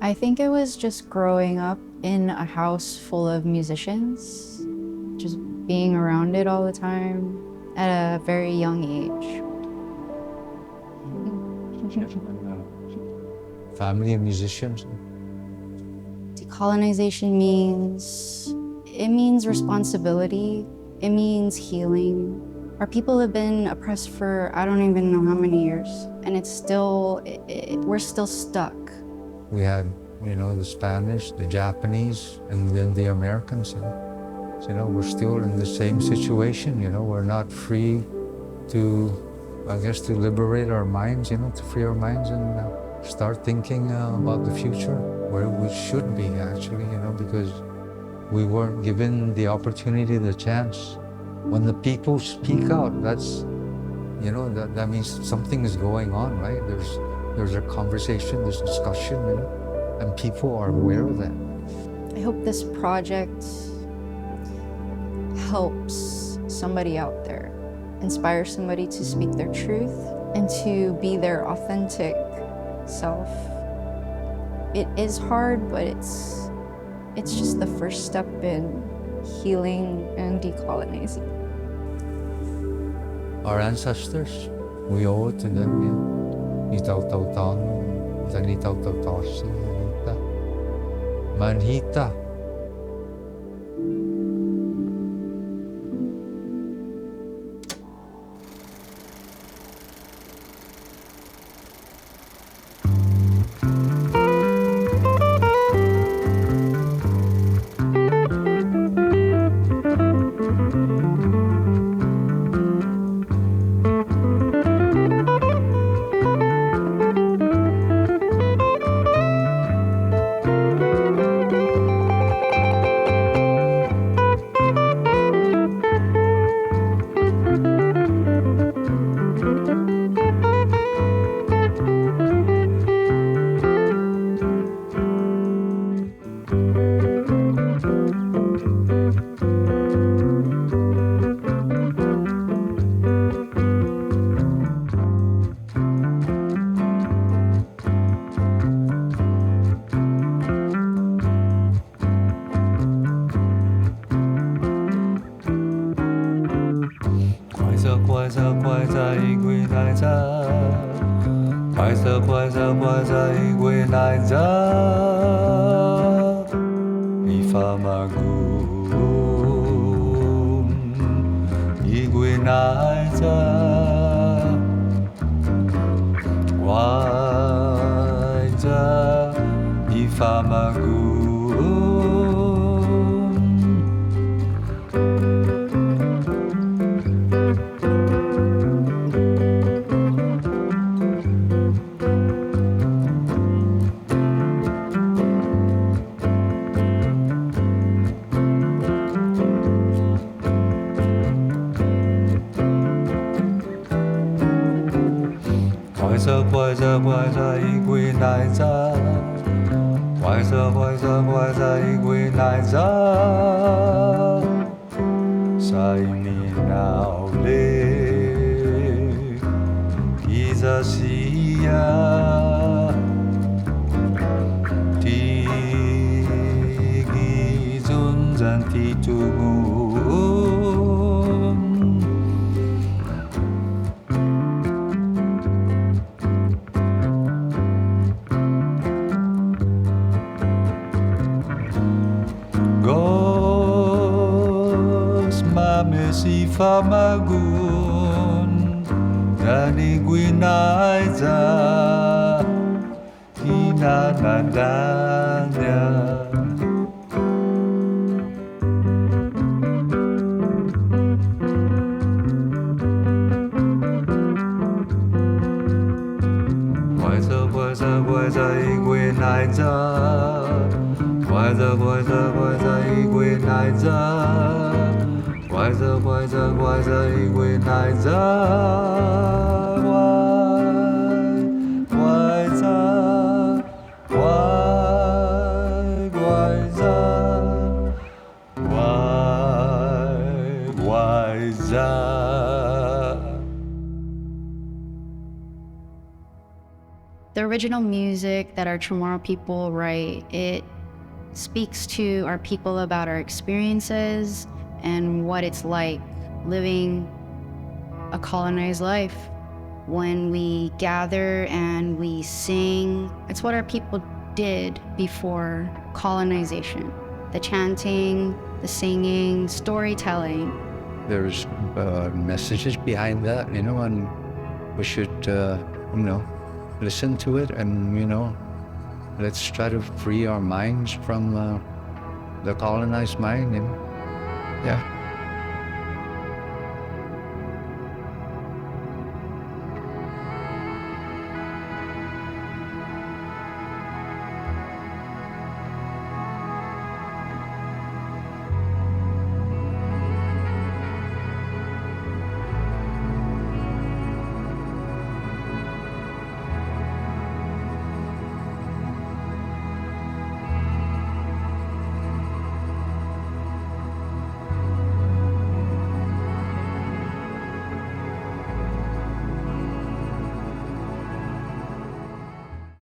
I think it was just growing up in a house full of musicians, just being around it all the time at a very young age. Family of musicians. Decolonization means responsibility. It means healing. Our people have been oppressed for I don't even know how many years, and it's still, we're still stuck. We had, the Spanish, the Japanese, and then the Americans. So, we're still in the same situation. We're not free to, to liberate our minds. To free our minds and start thinking about the future, where we should be actually. Because we weren't given the opportunity, the chance. When the people speak out, that's, that means something is going on, right? There's a conversation, there's discussion, and people are aware of that. I hope this project helps somebody out there, inspires somebody to speak their truth and to be their authentic self. It is hard, but it's just the first step in healing and decolonizing. Our ancestors, we owe it to them. Manhita. Famagu'on I Guinaiya, Guaiya, Famagu'on. Guaiya, I Guinaiya, Guaiya, I Guinaiya. Sai minaule, Kizasia, Tigi Zunzan Titugun. Si Famagu'on I Guinaiya, hinanadanya. Guaiya, I Guinaiya, Guaiya, I Guinaiya. Guaiya, I Guinaiya, Guaiya, Guaiya. There original music that our Chamorro people write, it speaks to our people about our experiences and what it's like living a colonized life. When we gather and we sing, it's what our people did before colonization. The chanting, the singing, storytelling. There's messages behind that, and we should, listen to it, and, let's try to free our minds from the colonized mind, yeah.